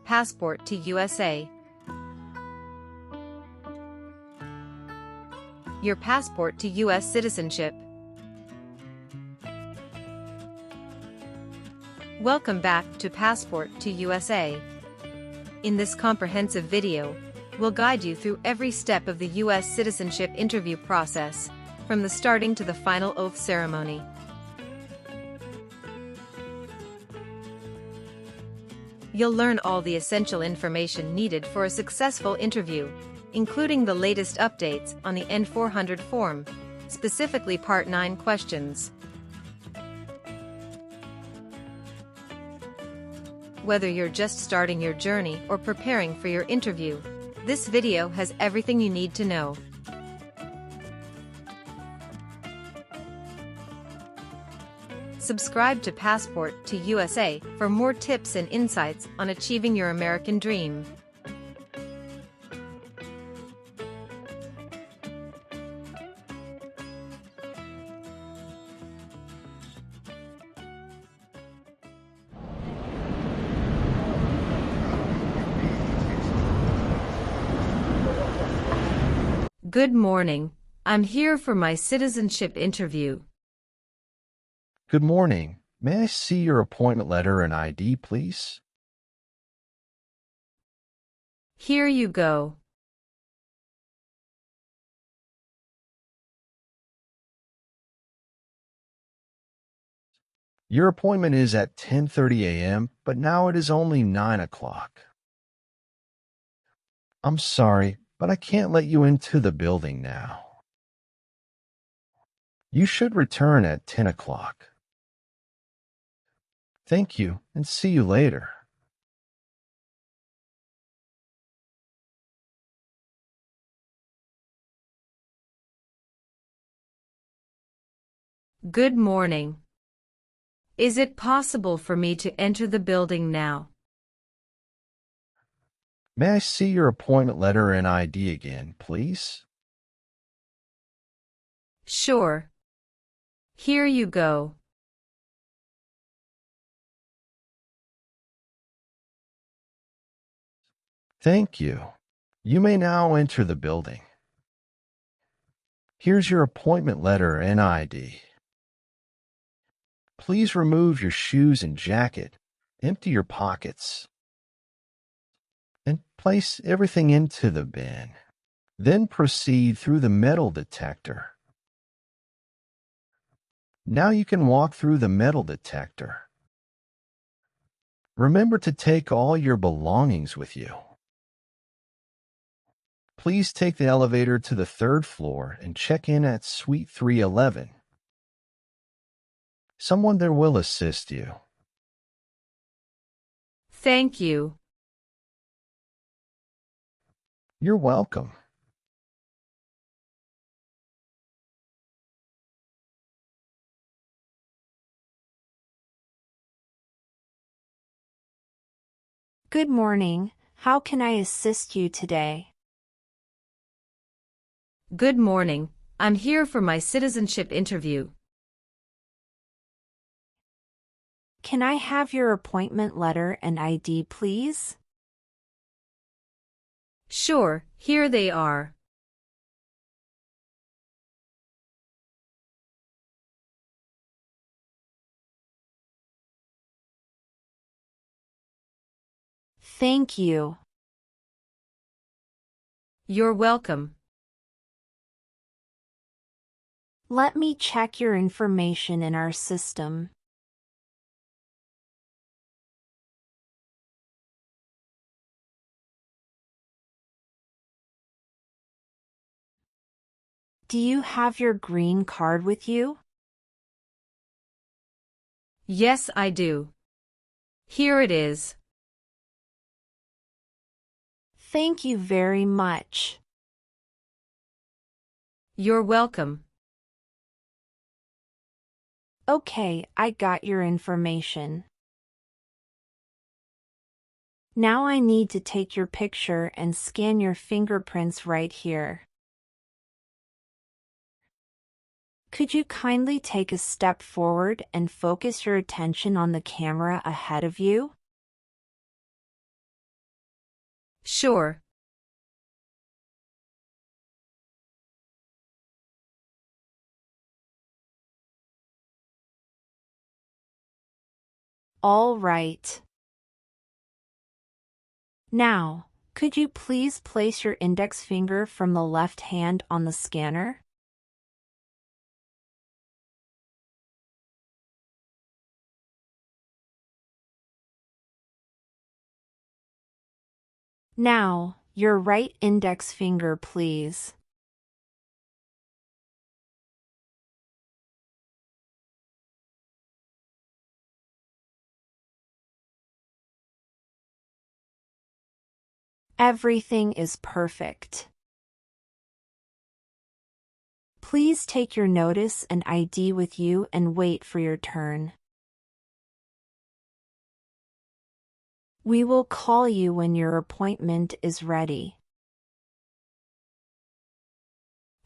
passport to USA. Your passport to U.S. citizenship. Welcome back to Passport to USA. In this comprehensive video, we'll guide you through every step of the U.S. citizenship interview process, from the starting to the final oath ceremony. You'll learn all the essential information needed for a successful interview, including the latest updates on the N-400 form, specifically Part 9 questions. Whether you're just starting your journey or preparing for your interview, this video has everything you need to know. Subscribe to Passport to USA for more tips and insights on achieving your American dream. Good morning. I'm here for my citizenship interview. Good morning. May I see your appointment letter and ID, please? Here you go. Your appointment is at 10:30 a.m., but now it is only 9 o'clock. I'm sorry, but I can't let you into the building now. You should return at 10 o'clock. Thank you, and see you later. Good morning. Is it possible for me to enter the building now? May I see your appointment letter and ID again, please? Sure. Here you go. Thank you. You may now enter the building. Here's your appointment letter and ID. Please remove your shoes and jacket, empty your pockets, and place everything into the bin. Then proceed through the metal detector. Now you can walk through the metal detector. Remember to take all your belongings with you. Please take the elevator to the 3rd floor and check in at Suite 311. Someone there will assist you. Thank you. You're welcome. Good morning. How can I assist you today? Good morning. I'm here for my citizenship interview. Can I have your appointment letter and ID, please? Sure, here they are. Thank you. You're welcome. Let me check your information in our system. Do you have your green card with you? Yes, I do. Here it is. Thank you very much. You're welcome. Okay, I got your information. Now I need to take your picture and scan your fingerprints right here. Could you kindly take a step forward and focus your attention on the camera ahead of you? Sure. All right. Now, could you please place your index finger from the left hand on the scanner? Now, your right index finger, please. Everything is perfect. Please take your notice and ID with you and wait for your turn. We will call you when your appointment is ready.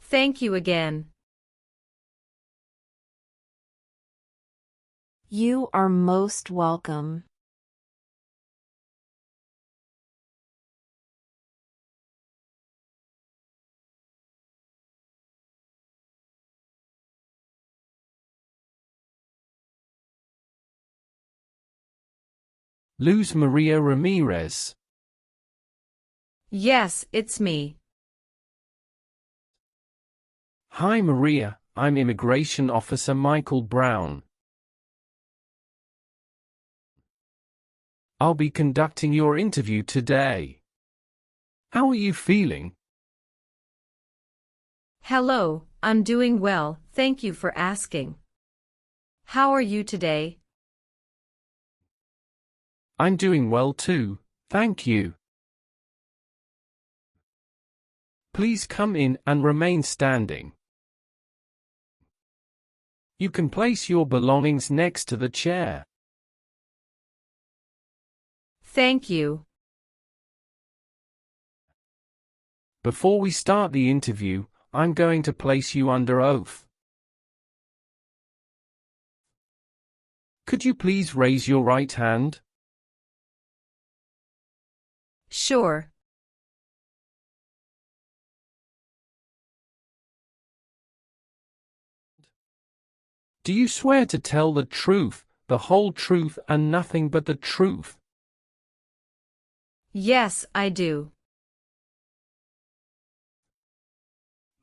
Thank you again. You are most welcome. Luz Maria Ramirez. Yes, it's me. Hi Maria, I'm Immigration Officer Michael Brown. I'll be conducting your interview today. How are you feeling? Hello, I'm doing well, thank you for asking. How are you today? I'm doing well too, thank you. Please come in and remain standing. You can place your belongings next to the chair. Thank you. Before we start the interview, I'm going to place you under oath. Could you please raise your right hand? Sure. Do you swear to tell the truth, the whole truth and nothing but the truth? Yes, I do.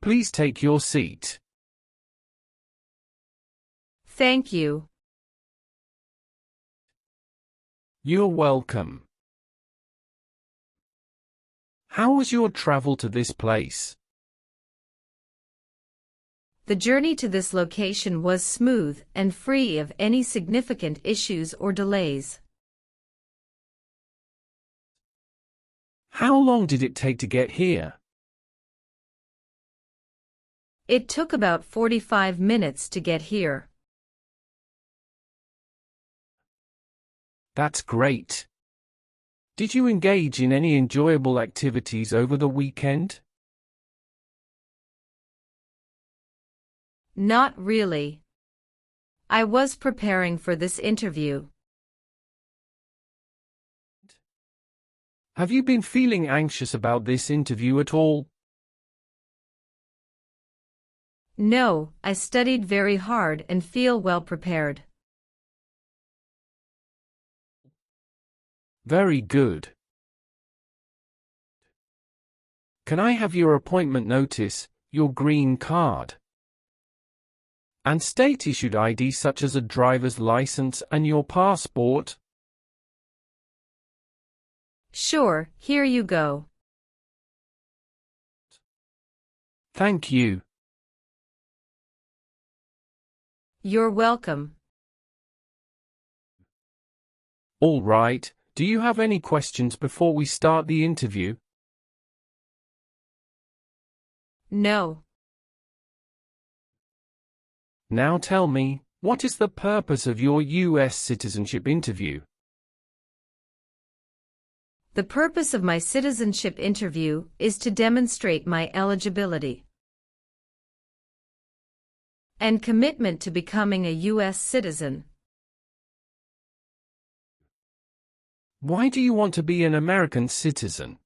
Please take your seat. Thank you. You're welcome. How was your travel to this place? The journey to this location was smooth and free of any significant issues or delays. How long did it take to get here? It took about 45 minutes to get here. That's great. Did you engage in any enjoyable activities over the weekend? Not really. I was preparing for this interview. Have you been feeling anxious about this interview at all? No, I studied very hard and feel well prepared. Very good. Can I have your appointment notice, your green card, and state-issued ID such as a driver's license and your passport? Sure, here you go. Thank you. You're welcome. All right, do you have any questions before we start the interview? No. Now tell me, what is the purpose of your U.S. citizenship interview? The purpose of my citizenship interview is to demonstrate my eligibility and commitment to becoming a U.S. citizen. Why do you want to be an American citizen?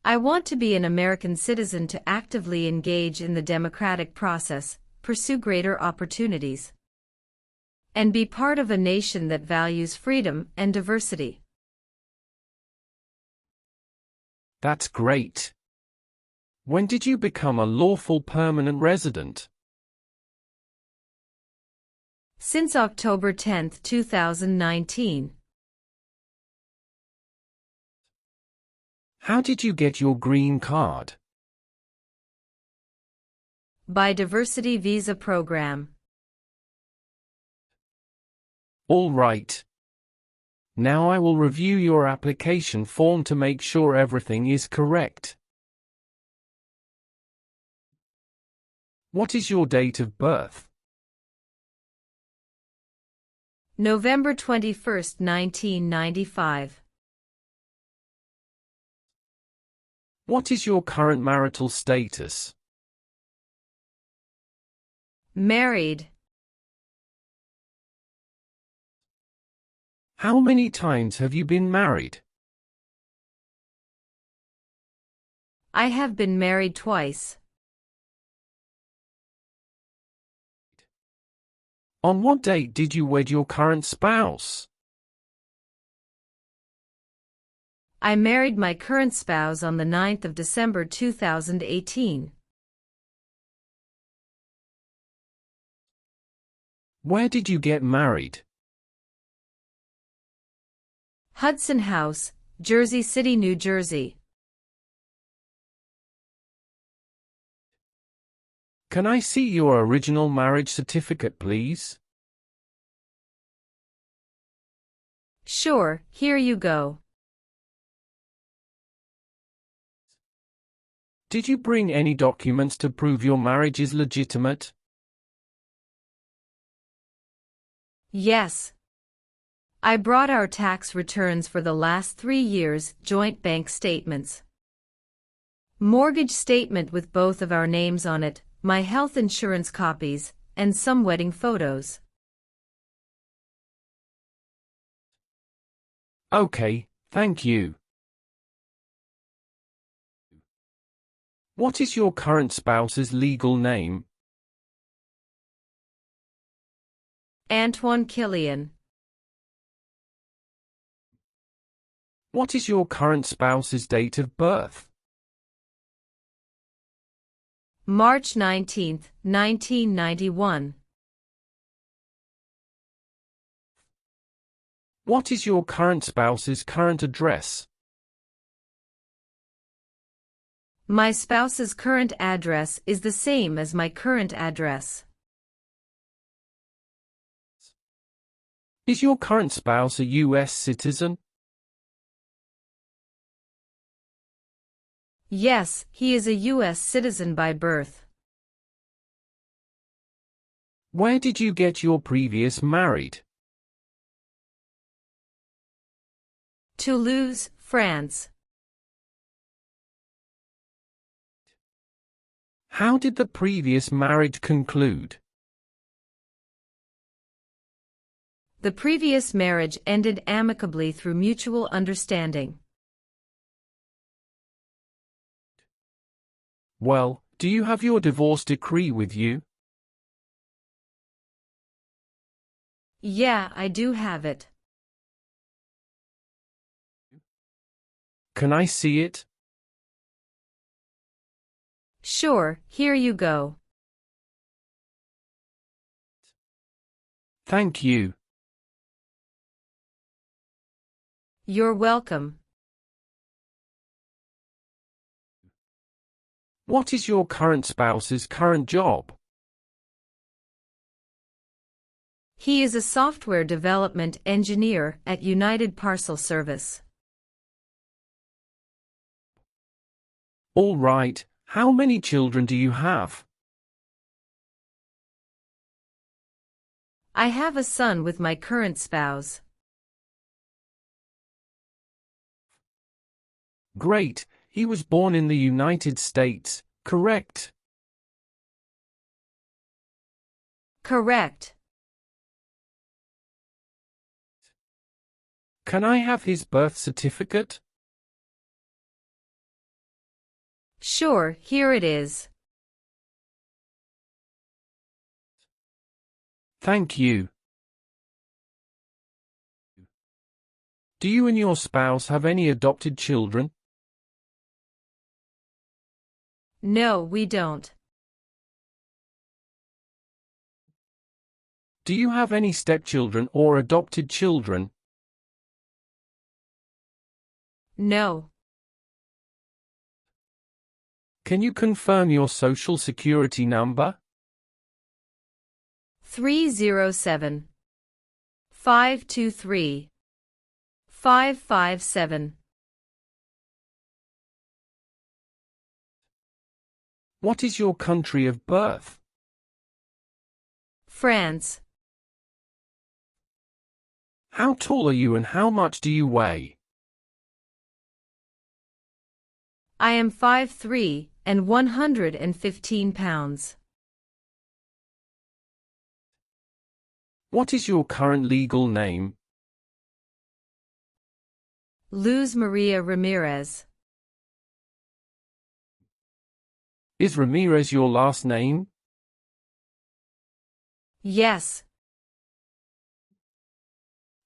I want to be an American citizen to actively engage in the democratic process, pursue greater opportunities, and be part of a nation that values freedom and diversity. That's great. When did you become a lawful permanent resident? Since October 10, 2019. How did you get your green card? By Diversity Visa Program. All right. Now I will review your application form to make sure everything is correct. What is your date of birth? November 21, 1995. What is your current marital status? Married. How many times have you been married? I have been married twice. On what date did you wed your current spouse? I married my current spouse on the 9th of December 2018. Where did you get married? Hudson House, Jersey City, New Jersey. Can I see your original marriage certificate, please? Sure, here you go. Did you bring any documents to prove your marriage is legitimate? Yes. I brought our tax returns for the last 3 years, joint bank statements, mortgage statement with both of our names on it, my health insurance copies, and some wedding photos. Okay, thank you. What is your current spouse's legal name? Antoine Killian. What is your current spouse's date of birth? March 19, 1991. What is your current spouse's current address? My spouse's current address is the same as my current address. Is your current spouse a U.S. citizen? Yes, he is a U.S. citizen by birth. Where did you get your previous married? Toulouse, France. How did the previous marriage conclude? The previous marriage ended amicably through mutual understanding. Well, do you have your divorce decree with you? Yeah, I do have it. Can I see it? Sure, here you go. Thank you. You're welcome. What is your current spouse's current job? He is a software development engineer at United Parcel Service. All right, how many children do you have? I have a son with my current spouse. Great, he was born in the United States, correct? Correct. Can I have his birth certificate? Sure, here it is. Thank you. Do you and your spouse have any adopted children? No, we don't. Do you have any stepchildren or adopted children? No. Can you confirm your social security number? 307 523 557. What is your country of birth? France. How tall are you and how much do you weigh? I am 5'3" and 115 pounds. What is your current legal name? Luz Maria Ramirez. Is Ramirez your last name? Yes.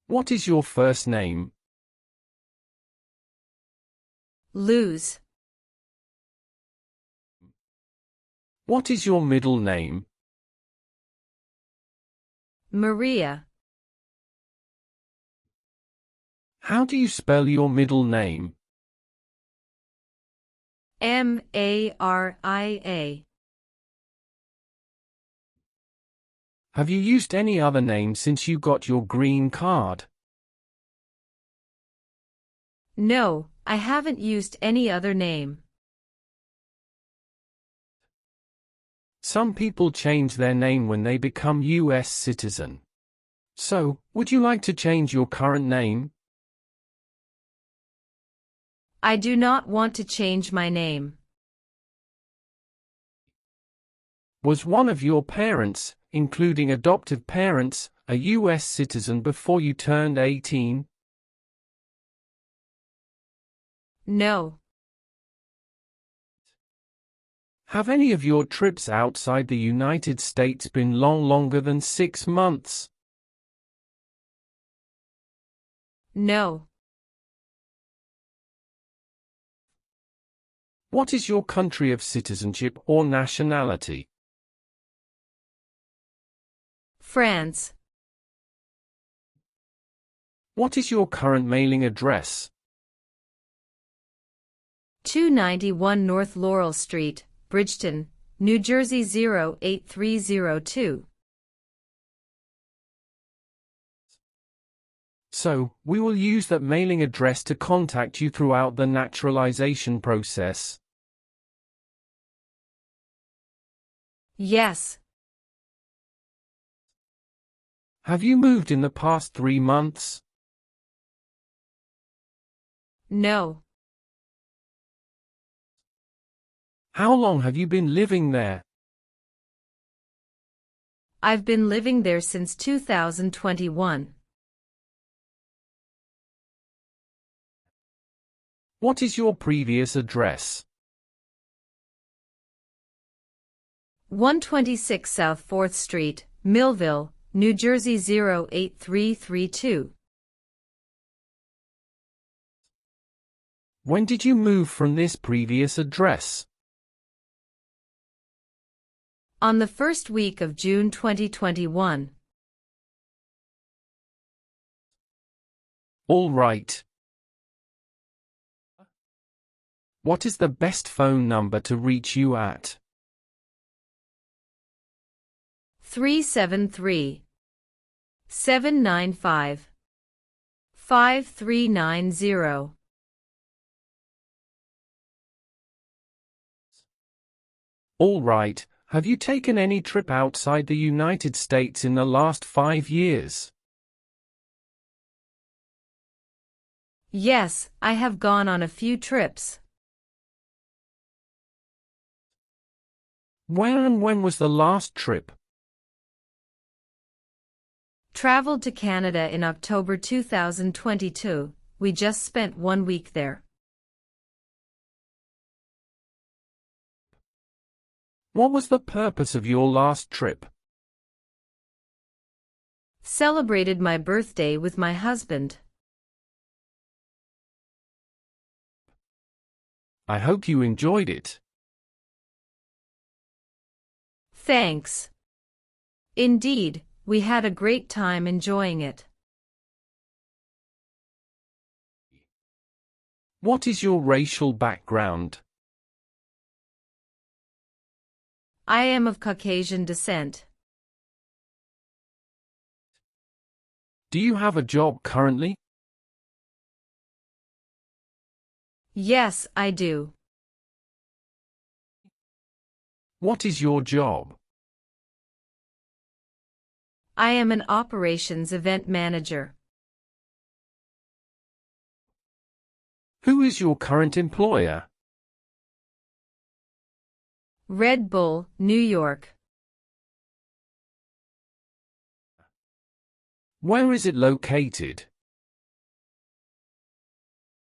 What is your first name? Luz. What is your middle name? Maria. How do you spell your middle name? Maria. Have you used any other name since you got your green card? No, I haven't used any other name. Some people change their name when they become U.S. citizen. So, would you like to change your current name? I do not want to change my name. Was one of your parents, including adoptive parents, a U.S. citizen before you turned 18? No. Have any of your trips outside the United States been longer than 6 months? No. What is your country of citizenship or nationality? France. What is your current mailing address? 291 North Laurel Street, Bridgeton, New Jersey 08302. So, we will use that mailing address to contact you throughout the naturalization process. Yes. Have you moved in the past 3 months? No. How long have you been living there? I've been living there since 2021. What is your previous address? 126 South 4th Street, Millville, New Jersey 08332. When did you move from this previous address? On the first week of June 2021. All right. What is the best phone number to reach you at? 373 795 5390. All right. Have you taken any trip outside the United States in the last 5 years? Yes, I have gone on a few trips. Where and when was the last trip? Traveled to Canada in October 2022. We just spent 1 week there. What was the purpose of your last trip? Celebrated my birthday with my husband. I hope you enjoyed it. Thanks. Indeed, we had a great time enjoying it. What is your racial background? I am of Caucasian descent. Do you have a job currently? Yes, I do. What is your job? I am an operations event manager. Who is your current employer? Red Bull, New York. Where is it located?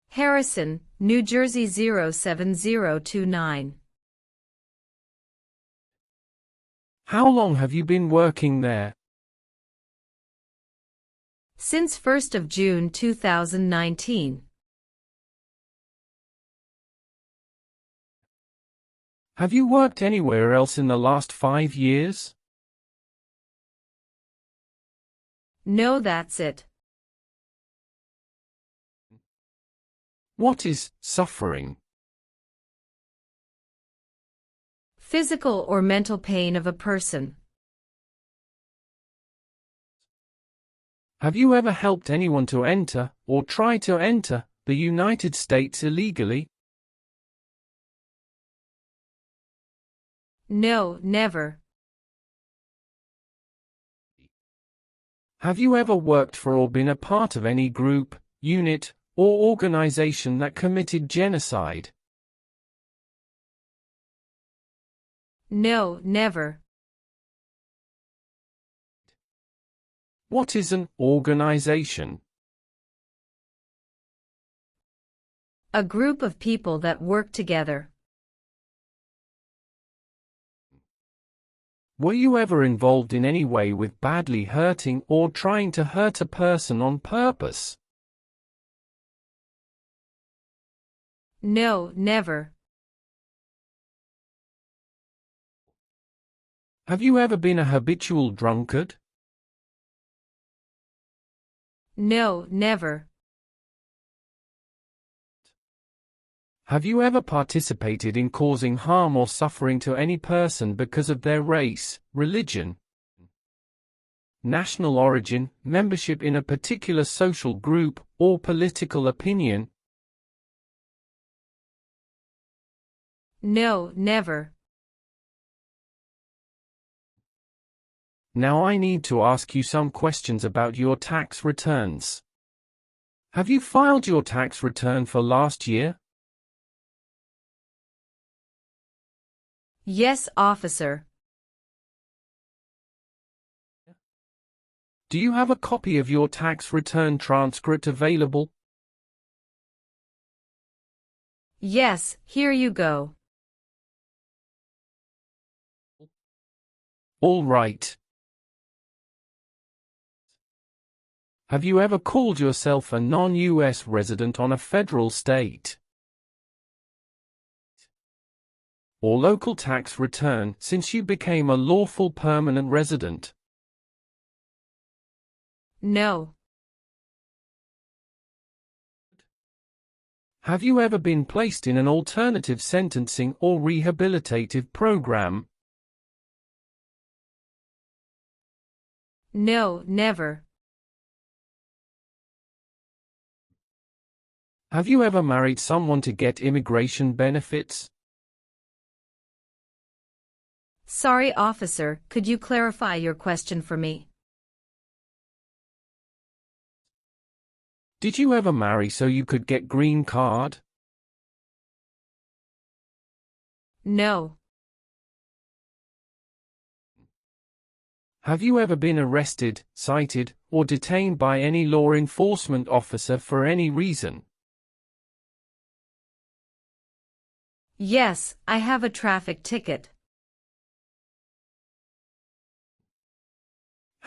Harrison, New Jersey 07029. How long have you been working there? Since 1st of June 2019. Have you worked anywhere else in the last 5 years? No, that's it. What is suffering? Physical or mental pain of a person. Have you ever helped anyone to enter, or try to enter, the United States illegally? No, never. Have you ever worked for or been a part of any group, unit, or organization that committed genocide? No, never. What is an organization? A group of people that work together. Were you ever involved in any way with badly hurting or trying to hurt a person on purpose? No, never. Have you ever been a habitual drunkard? No, never. Have you ever participated in causing harm or suffering to any person because of their race, religion, national origin, membership in a particular social group, or political opinion? No, never. Now I need to ask you some questions about your tax returns. Have you filed your tax return for last year? Yes, officer. Do you have a copy of your tax return transcript available? Yes, here you go. All right. Have you ever called yourself a non-US resident on a federal, state, or local tax return since you became a lawful permanent resident? No. Have you ever been placed in an alternative sentencing or rehabilitative program? No, never. Have you ever married someone to get immigration benefits? Sorry, officer, could you clarify your question for me? Did you ever marry so you could get green card? No. Have you ever been arrested, cited, or detained by any law enforcement officer for any reason? Yes, I have a traffic ticket.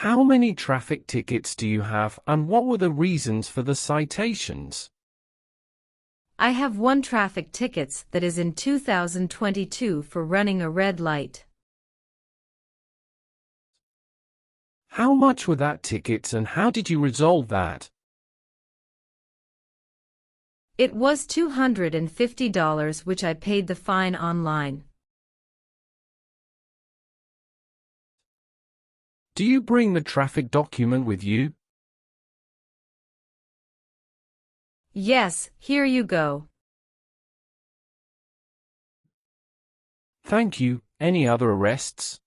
How many traffic tickets do you have, and what were the reasons for the citations? I have one traffic ticket that is in 2022 for running a red light. How much were that tickets and how did you resolve that? It was $250 which I paid the fine online. Do you bring the traffic document with you? Yes, here you go. Thank you. Any other arrests?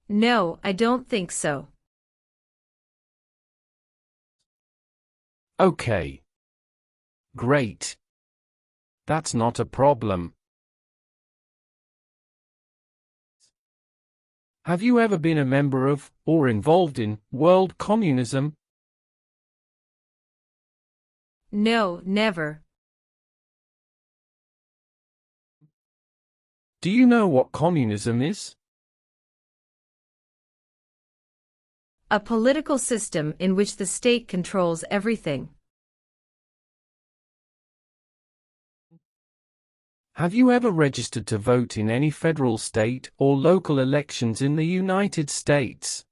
No, I don't think so. Okay. Great. That's not a problem. Have you ever been a member of, or involved in, world communism? No, never. Do you know what communism is? A political system in which the state controls everything. Have you ever registered to vote in any federal, state, or local elections in the United States?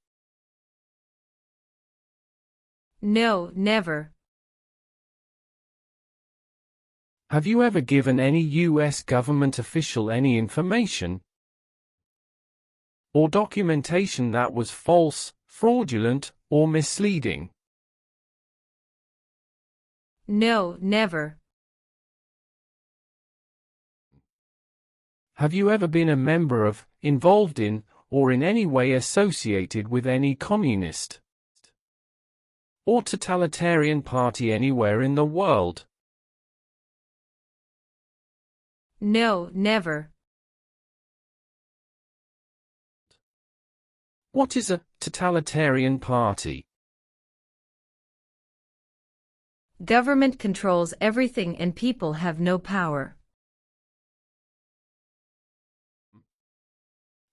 No, never. Have you ever given any U.S. government official any information or documentation that was false, fraudulent, or misleading? No, never. Have you ever been a member of, involved in, or in any way associated with any communist or totalitarian party anywhere in the world? No, never. What is a totalitarian party? Government controls everything and people have no power.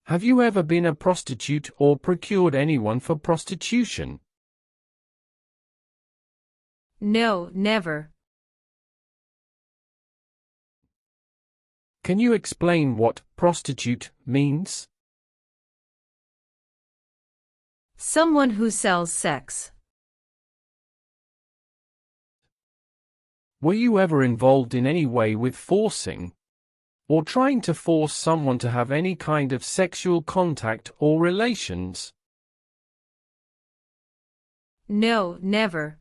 Have you ever been a prostitute or procured anyone for prostitution? No, never. Can you explain what prostitute means? Someone who sells sex. Were you ever involved in any way with forcing or trying to force someone to have any kind of sexual contact or relations? No, never.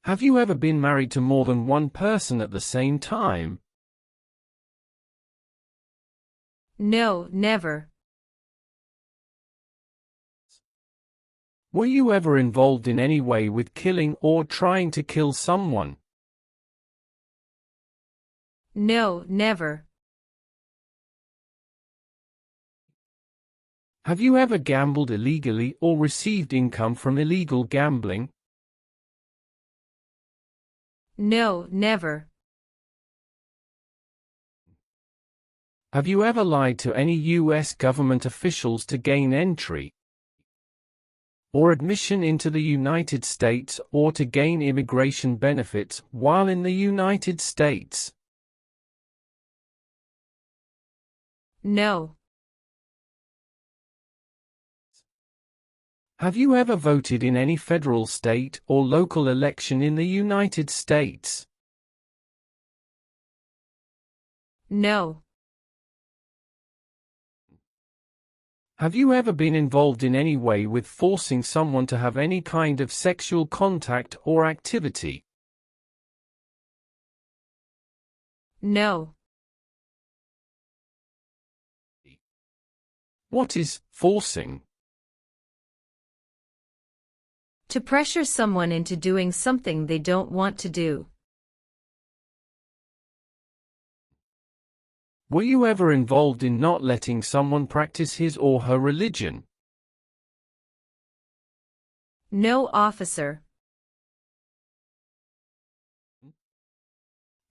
Have you ever been married to more than one person at the same time? No, never. Were you ever involved in any way with killing or trying to kill someone? No, never. Have you ever gambled illegally or received income from illegal gambling? No, never. Have you ever lied to any U.S. government officials to gain entry or admission into the United States or to gain immigration benefits while in the United States? No. Have you ever voted in any federal, state, or local election in the United States? No. Have you ever been involved in any way with forcing someone to have any kind of sexual contact or activity? No. What is forcing? To pressure someone into doing something they don't want to do. Were you ever involved in not letting someone practice his or her religion? No, officer.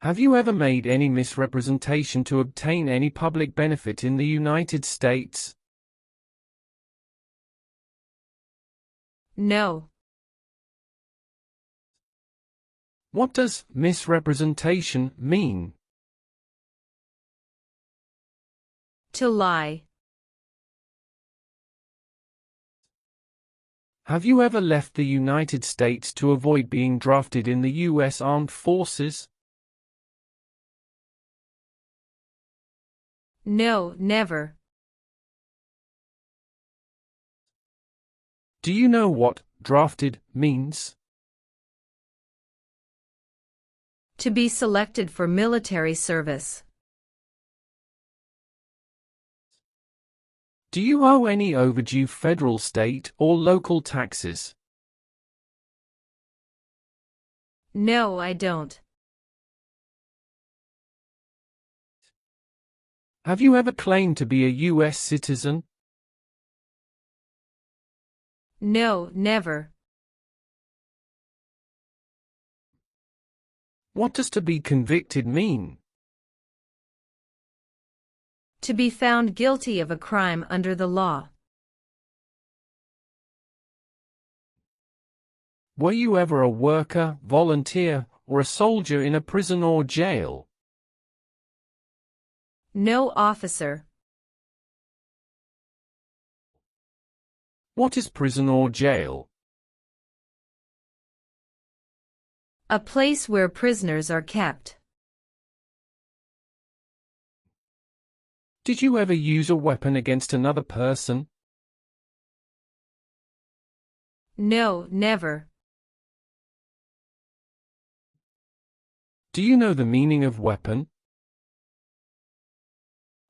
Have you ever made any misrepresentation to obtain any public benefit in the United States? No. What does misrepresentation mean? To lie. Have you ever left the United States to avoid being drafted in the U.S. Armed Forces? No, never. Do you know what drafted means? To be selected for military service. Do you owe any overdue federal, state, or local taxes? No, I don't. Have you ever claimed to be a U.S. citizen? No, never. What does to be convicted mean? To be found guilty of a crime under the law. Were you ever a worker, volunteer, or a soldier in a prison or jail? No, officer. What is prison or jail? A place where prisoners are kept. Did you ever use a weapon against another person? No, never. Do you know the meaning of weapon?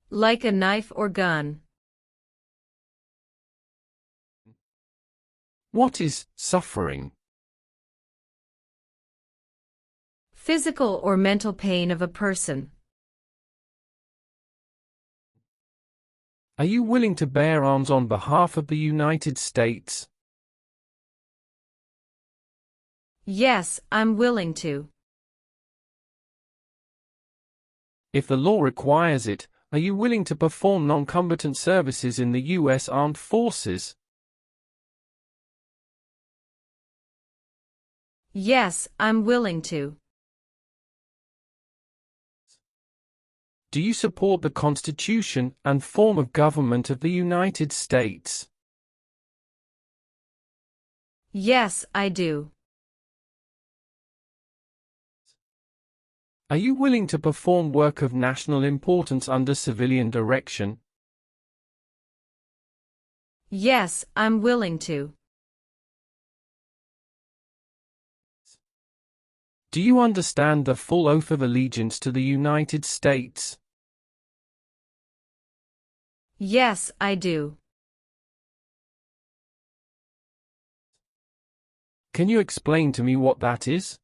Like a knife or gun. What is suffering? Physical or mental pain of a person. Are you willing to bear arms on behalf of the United States? Yes, I'm willing to. If the law requires it, are you willing to perform non-combatant services in the U.S. Armed Forces? Yes, I'm willing to. Do you support the Constitution and form of government of the United States? Yes, I do. Are you willing to perform work of national importance under civilian direction? Yes, I'm willing to. Do you understand the full oath of allegiance to the United States? Yes, I do. Can you explain to me what that is?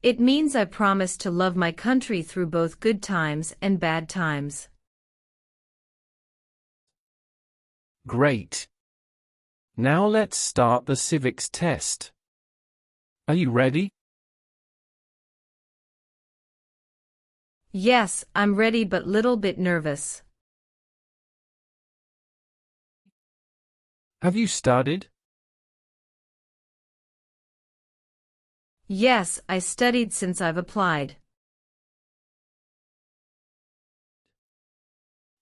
It means I promise to love my country through both good times and bad times. Great. Now let's start the civics test. Are you ready? Yes, I'm ready but little bit nervous. Have you studied? Yes, I studied since I've applied.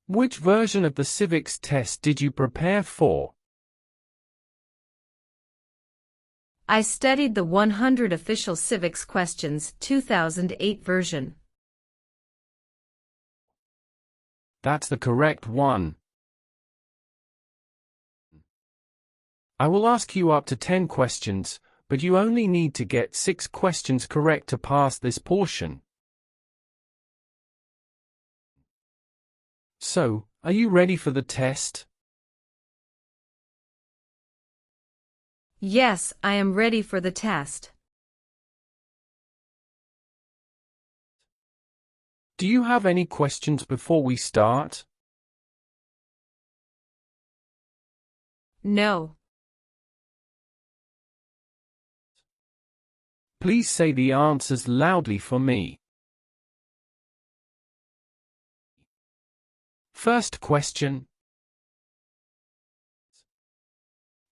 Which version of the civics test did you prepare for? I studied the 100 Official Civics Questions 2008 version. That's the correct one. I will ask you up to 10 questions, but you only need to get 6 questions correct to pass this portion. So, are you ready for the test? Yes, I am ready for the test. Do you have any questions before we start? No. Please say the answers loudly for me. First question.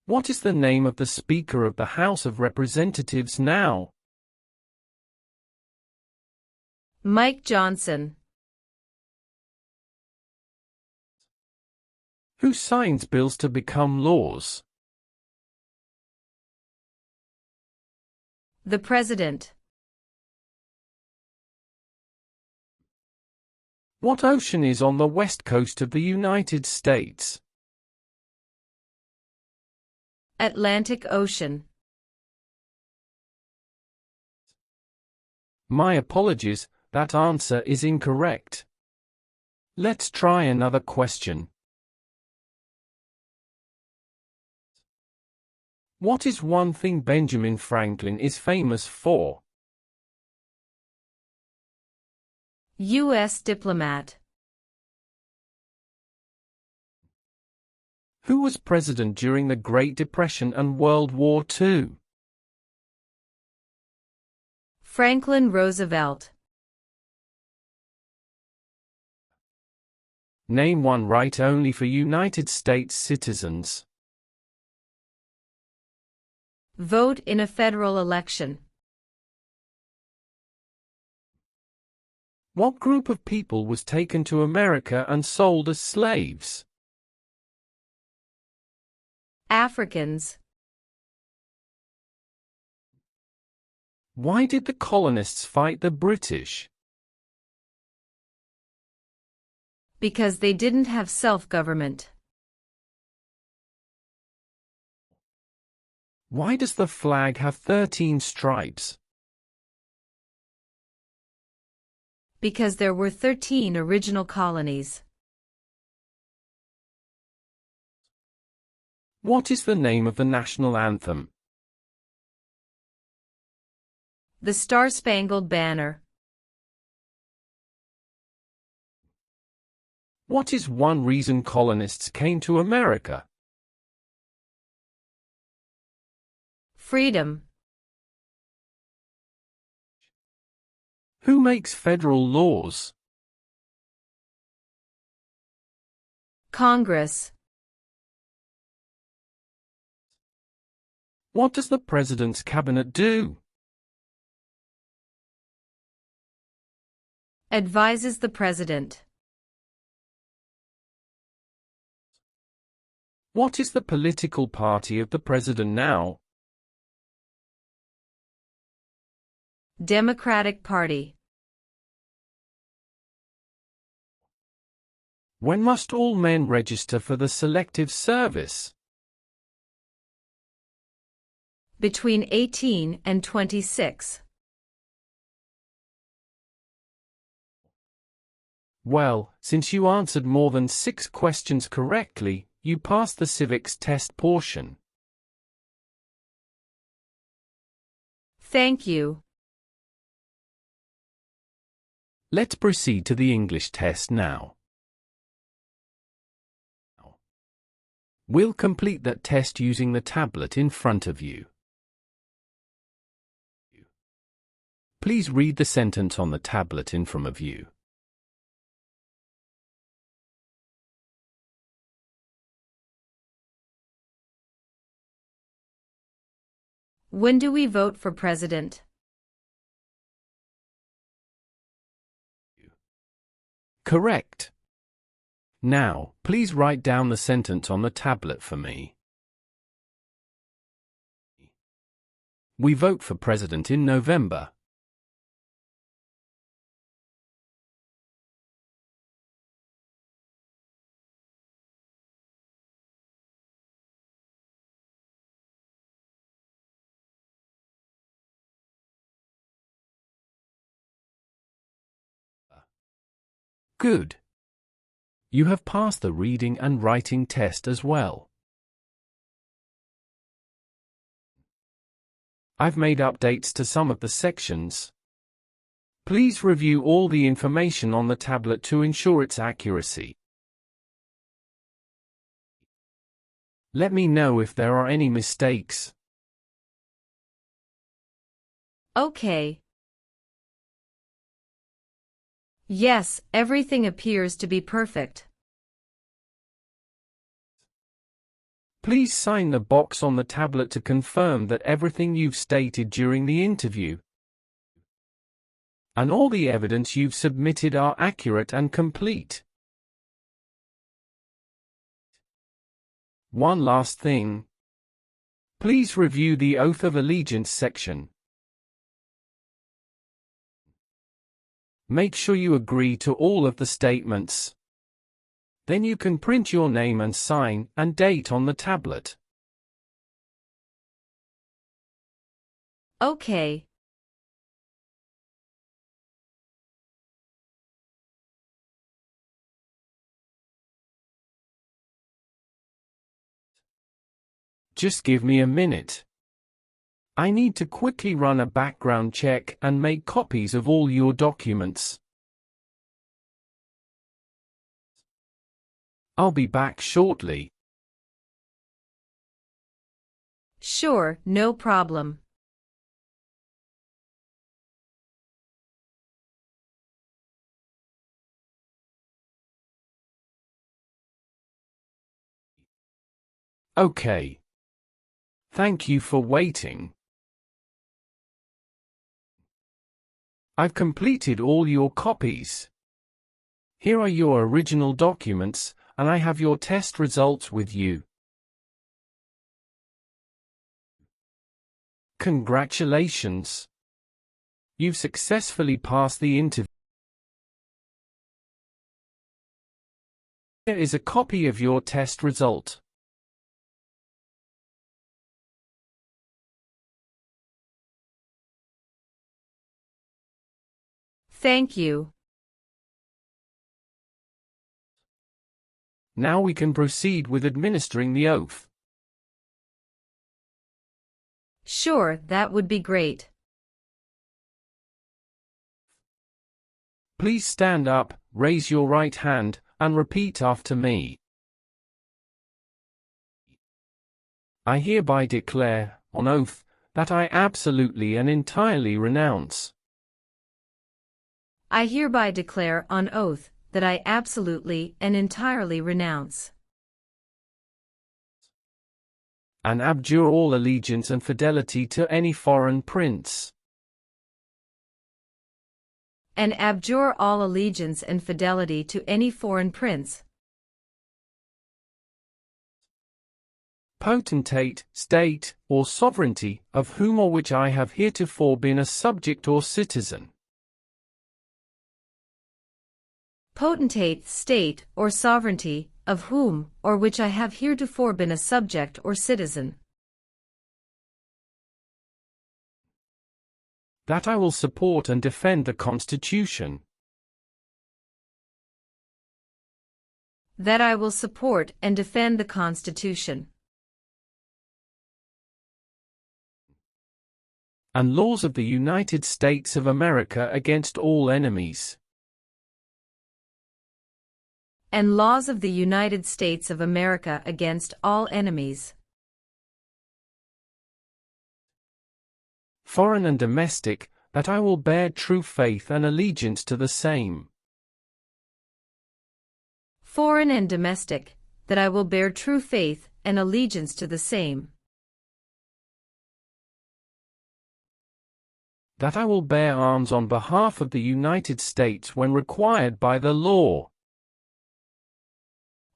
What is the name of the Speaker of the House of Representatives now? Mike Johnson. Who signs bills to become laws? The President. What ocean is on the west coast of the United States? Atlantic Ocean. My apologies, that answer is incorrect. Let's try another question. What is one thing Benjamin Franklin is famous for? U.S. diplomat. Who was president during the Great Depression and World War II? Franklin Roosevelt. Name one right only for United States citizens. Vote in a federal election. What group of people was taken to America and sold as slaves? Africans. Why did the colonists fight the British? Because they didn't have self-government. Why does the flag have 13 stripes? Because there were 13 original colonies. What is the name of the national anthem? The Star-Spangled Banner. What is one reason colonists came to America? Freedom. Who makes federal laws? Congress. What does the president's cabinet do? Advises the president. What is the political party of the president now? Democratic Party. When must all men register for the Selective Service? Between 18 and 26. Well, since you answered more than 6 questions correctly, you passed the civics test portion. Thank you. Let's proceed to the English test now. We'll complete that test using the tablet in front of you. Please read the sentence on the tablet in front of you. When do we vote for president? Correct. Now, please write down the sentence on the tablet for me. We vote for president in November. Good. You have passed the reading and writing test as well. I've made updates to some of the sections. Please review all the information on the tablet to ensure its accuracy. Let me know if there are any mistakes. Okay. Yes, everything appears to be perfect. Please sign the box on the tablet to confirm that everything you've stated during the interview and all the evidence you've submitted are accurate and complete. One last thing. Please review the Oath of Allegiance section. Make sure you agree to all of the statements. Then you can print your name and sign and date on the tablet. Okay. Just give me a minute. I need to quickly run a background check and make copies of all your documents. I'll be back shortly. Sure, no problem. Okay. Thank you for waiting. I've completed all your copies. Here are your original documents, and I have your test results with you. Congratulations! You've successfully passed the interview. Here is a copy of your test result. Thank you. Now we can proceed with administering the oath. Sure, that would be great. Please stand up, raise your right hand, and repeat after me. I hereby declare, on oath, that I absolutely and entirely renounce I hereby declare on oath that I absolutely and entirely renounce and abjure all allegiance and fidelity to any foreign prince, and abjure all allegiance and fidelity to any foreign prince, potentate, state, or sovereignty, of whom or which I have heretofore been a subject or citizen. Potentate, state, or sovereignty, of whom or which I have heretofore been a subject or citizen. That I will support and defend the Constitution. That I will support and defend the Constitution. And laws of the United States of America against all enemies. And laws of the United States of America against all enemies. Foreign and domestic, that I will bear true faith and allegiance to the same. Foreign and domestic, that I will bear true faith and allegiance to the same. That I will bear arms on behalf of the United States when required by the law.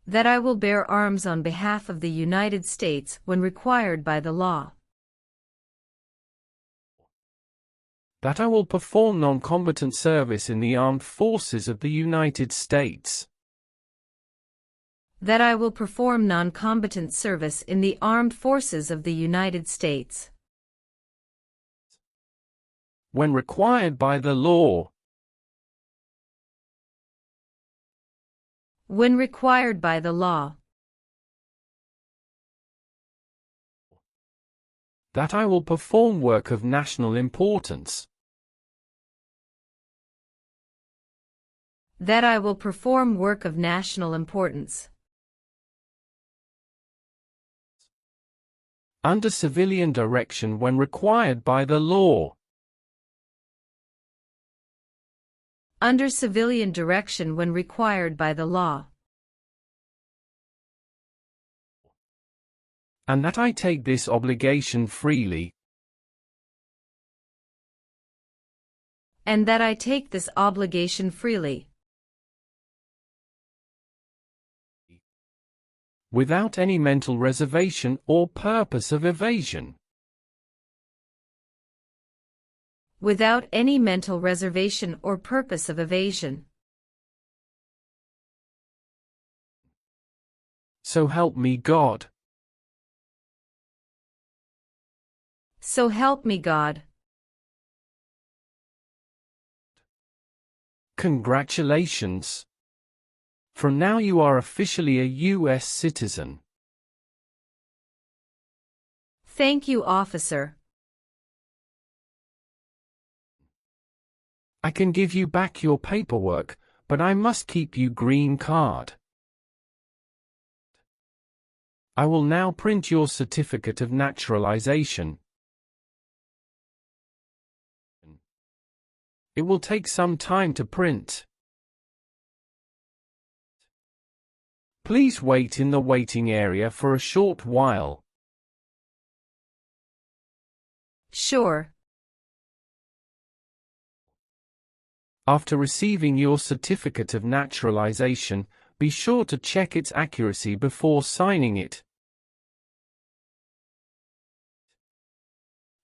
That I will bear arms on behalf of the United States when required by the law. That I will perform non-combatant service in the armed forces of the United States. That I will perform non-combatant service in the armed forces of the United States. When required by the law. When required by the law. That I will perform work of national importance. That I will perform work of national importance. Under civilian direction when required by the law. under civilian direction when required by the law. And that I take this obligation freely. And that I take this obligation freely. Without any mental reservation or purpose of evasion. Without any mental reservation or purpose of evasion. So help me God. So help me God. Congratulations. From now you are officially a U.S. citizen. Thank you, officer. I can give you back your paperwork, but I must keep your green card. I will now print your certificate of naturalization. It will take some time to print. Please wait in the waiting area for a short while. Sure. After receiving your certificate of naturalization, be sure to check its accuracy before signing it.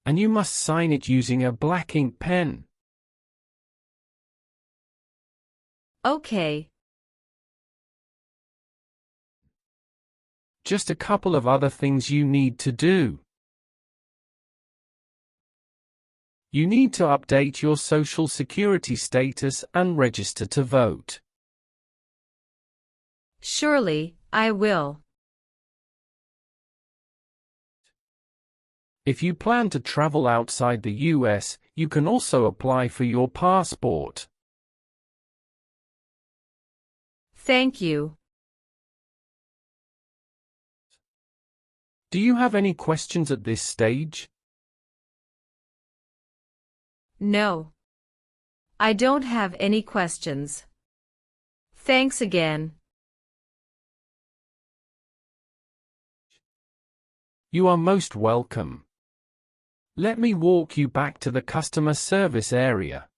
And you must sign it using a black ink pen. Okay. Just a couple of other things you need to do. You need to update your Social Security status and register to vote. Surely, I will. If you plan to travel outside the U.S., you can also apply for your passport. Thank you. Do you have any questions at this stage? No. I don't have any questions. Thanks again. You are most welcome. Let me walk you back to the customer service area.